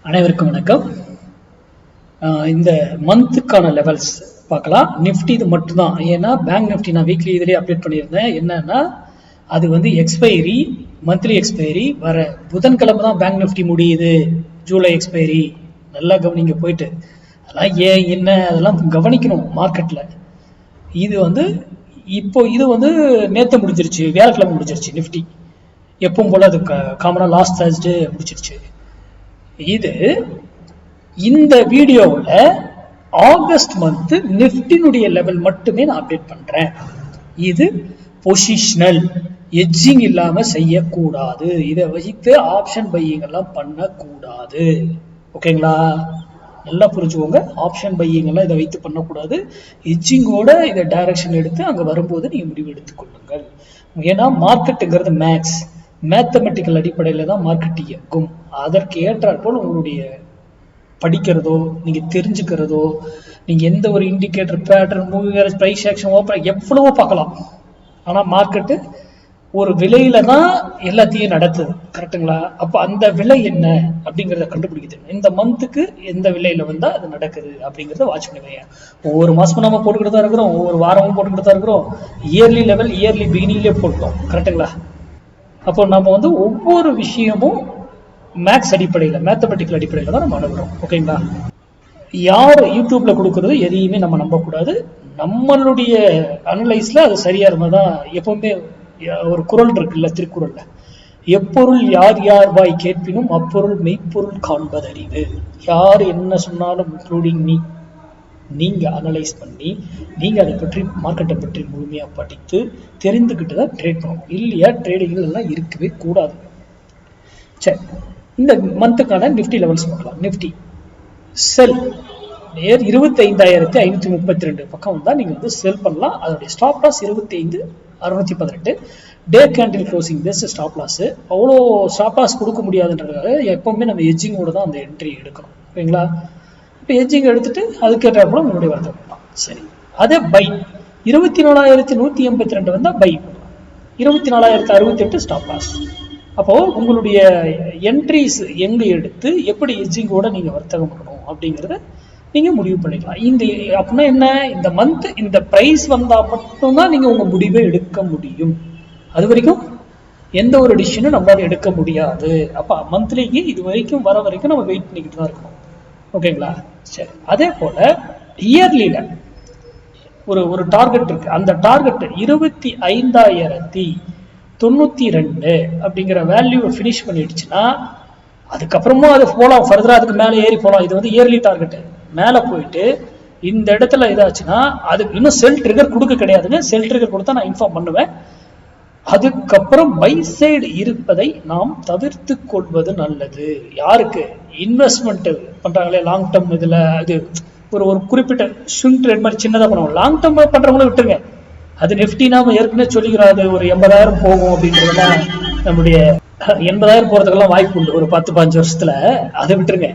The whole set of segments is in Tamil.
அனைவருக்கும் வணக்கம். இந்த மந்த்துக்கான லெவல்ஸ் பார்க்கலாம். நிஃப்டி இது மட்டும்தான். ஏன்னா பேங்க் நிஃப்டி நான் வீக்லி இதிலே அப்டேட் பண்ணியிருந்தேன். என்னன்னா அது வந்து எக்ஸ்பைரி, மந்த்லி எக்ஸ்பைரி வர புதன்கிழமை தான் பேங்க் நிஃப்டி முடியுது. ஜூலை எக்ஸ்பைரி. நல்லா கவனிங்க போயிட்டு. அதெல்லாம் ஏன் என்ன அதெல்லாம் கவனிக்கணும் மார்க்கெட்டில். இது வந்து இப்போ இது வந்து நேற்று முடிஞ்சிருச்சு, வியாழக்கிழமை முடிஞ்சிருச்சு. நிஃப்டி எப்பவும் போல அது காமனாக லாஸ்ட் தேர்ஸ்டே முடிச்சிருச்சு. இது இந்த வீடியோவில் ஆகஸ்ட் மந்த் நிஃப்டினுடைய லெவல் மட்டுமே நான் அப்டேட் பண்றேன். இது பொசிஷனல் எட்ஜிங் இல்லாம செய்யக்கூடாது. இதை வைத்து ஆப்ஷன் பையிங் எல்லாம் பண்ணக்கூடாது. ஓகேங்களா? நல்லா புரிஞ்சுக்கோங்க. ஆப்ஷன் பையிங் எல்லாம் இதை வைத்து பண்ணக்கூடாது. எட்ஜிங்கோட இதை டைரக்ஷன் எடுத்து அங்க வரும்போது நீங்க முடிவு எடுத்துக் கொள்ளுங்கள். ஏன்னா மார்க்கெட்டுங்கிறது மேத்தமெட்டிக்கல் அடிப்படையில் தான் மார்க்கெட் இயக்கும். அதற்கு ஏற்றாற் போல் உங்களுடைய படிக்கிறதோ, நீங்க தெரிஞ்சுக்கிறதோ, நீங்க எந்த ஒரு indicator, pattern, moving average, price action, open எவ்வளவோ பார்க்கலாம். ஆனா மார்க்கெட்டு ஒரு விலையில தான் எல்லாத்தையும் நடத்துது. கரெக்டுங்களா? அப்ப அந்த விலை என்ன அப்படிங்கிறத கண்டுபிடிக்குது. இந்த மந்த்துக்கு எந்த விலையில வந்தா அது நடக்குது அப்படிங்கிறத வாட்ச் பண்ணுவீங்க. ஒவ்வொரு மாசமும் நம்ம போட்டுக்கிட்டு தான் இருக்கிறோம், ஒவ்வொரு வாரமும் போட்டுக்கிட்டு தான் இருக்கிறோம். இயர்லி லெவல் இயர்லி பிகினிங்லேயே போட்டோம். கரெக்டுங்களா? அப்போ நம்ம வந்து ஒவ்வொரு விஷயமும் மேக்ஸ் அடிப்படையில், மேத்தமெட்டிக்கல் அடிப்படையில் தான் நம்ம அணுகிறோம். ஓகேங்களா? யார் யூடியூப்ல கொடுக்கறது எதையுமே நம்ம நம்பக்கூடாது. நம்மளுடைய அனலைஸ்ல அது சரியா இருந்தாதான். எப்பவுமே ஒரு குறள் இருக்குல்ல, திருக்குறள்ல, எப்பொருள் யார் யார் வாய் கேட்பினும் அப்பொருள் மெய்ப்பொருள் காண்பதறிவு. யார் என்ன சொன்னாலும் இன்க்ளூடிங் மீ, நீங்க அனலைஸ் பண்ணி நீங்க அதை பற்றி, மார்க்கெட்டை பற்றி முழுமையா படித்து தெரிந்துக்கிட்டு தான் ட்ரேட் பண்ணணும். இல்லையா ட்ரேடிங்கள் எல்லாம் இருக்கவே கூடாது. சரி, இந்த மந்த்துக்கான நிஃப்டி லெவல்ஸ் பார்க்கலாம். நிஃப்டி செல் 25,532 பக்கம் தான் நீங்க வந்து செல் பண்ணலாம். அதோடைய stop loss 25,618. Day candle closing base stop loss. அவ்வளோ ஸ்டாப் லாஸ் கொடுக்க முடியாதுன்றதுக்காக எப்பவுமே நம்ம எட்ஜிங்கோட தான் அந்த என்ட்ரி எடுக்கணும். ஓகேங்களா? இப்போ எட்ஜிங் எடுத்துட்டு அதுக்கேற்றாப்புல உங்களுடைய வர்த்தகம் பண்ணலாம். சரி, அதே பை 24,182 வந்தா பை பண்ணலாம். 24,068 ஸ்டாப் லாஸ். அப்போ உங்களுடைய என்ட்ரிஸ் எங்க எடுத்து எப்படி எட்ஜிங்கோட நீங்க வர்த்தகம் பண்ணணும் அப்படிங்கிறத நீங்க முடிவு பண்ணிக்கலாம். இந்த அப்படின்னா என்ன, இந்த மந்த் இந்த பிரைஸ் வந்தா மட்டும்தான் நீங்க உங்க முடிவை எடுக்க முடியும். அது வரைக்கும் எந்த ஒரு டிசிஷனும் நம்மளால எடுக்க முடியாது. அப்ப மந்த்லிக்கு இது வரைக்கும் வர வரைக்கும் நம்ம வெயிட் பண்ணிக்கிட்டு தான் இருக்கணும். ஓகேங்களா? சரி, அதே போல இயர்லியில ஒரு டார்கெட் இருக்கு. அந்த டார்கெட் 25,092 அப்படிங்கிற வேல்யூவை ஃபினிஷ் பண்ணிடுச்சுன்னா அதுக்கப்புறமும் அது போலாம், ஃபர்தரா அதுக்கு மேலே ஏறி போலாம். இது வந்து இயர்லி டார்கெட். மேலே போயிட்டு இந்த இடத்துல இதாச்சுன்னா அதுக்கு இன்னும் செல் ட்ரிகர் கொடுக்க கிடையாதுங்க. செல் ட்ரிகர் கொடுத்தா நான் இன்ஃபார்ம் பண்ணுவேன். அதுக்கப்புறம் பை சைடு இருப்பதை நாம் தவிர்த்து கொள்வது நல்லது. யாருக்கு இன்வெஸ்ட்மெண்ட் பண்றாங்களே லாங் டேர்ம், இதுல அது ஒரு குறிப்பிட்ட ஸ்விங் ட்ரேட் மாதிரி சின்னதாக பண்ணுவோம். லாங் டேர்ம் பண்றவங்களும் விட்டுருங்க. அது நிஃப்டி நாம ஏற்கனவே சொல்லிக்கிறாரு ஒரு 80,000 போகும் அப்படின்றதுலாம். நம்முடைய 80,000 போறதுக்கெல்லாம் வாய்ப்பு உண்டு ஒரு 10-15 வருஷத்துல. அதை விட்டுருங்க.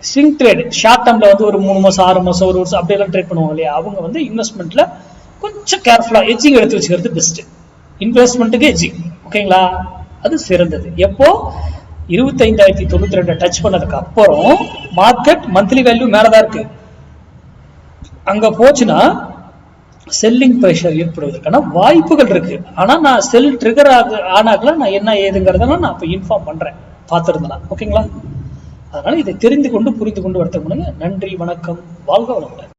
ஸ்விங் ட்ரேட் ஷார்ட் டேர்ம்ல வந்து ஒரு 3 மாசம் 6 மாசம் ஒரு வருஷம் அப்படியெல்லாம் ட்ரேட் பண்ணுவாங்க இல்லையா, அவங்க வந்து இன்வெஸ்ட்மெண்ட்ல கொஞ்சம் கேர்ஃபுல்லா எட்ஜிங் எடுத்து வச்சுக்கிறது பெஸ்ட். இன்வெஸ்ட்மெண்ட்டுக்கு எட்ஜிங். ஓகேங்களா? அது சிறந்தது. எப்போ 25,092 டச் பண்ணதுக்கு அப்புறம் மார்க்கெட் மந்த்லி வேல்யூ மேலதான் இருக்கு. அங்க போச்சுன்னா செல்லிங் ப்ரெஷர் ஏற்படுவதற்கான வாய்ப்புகள் இருக்கு. ஆனா நான் செல் ட்ரிகர் ஆனாக்கல நான் என்ன ஏதுங்கிறத நான் இப்ப இன்ஃபார்ம் பண்றேன், பார்த்துருந்தேன். ஓகேங்களா? அதனால இதை தெரிந்து கொண்டு புரிந்து கொண்டு வர்த்தகம் பண்ணுங்க. நன்றி, வணக்கம், வாழ்க வளமுடன்.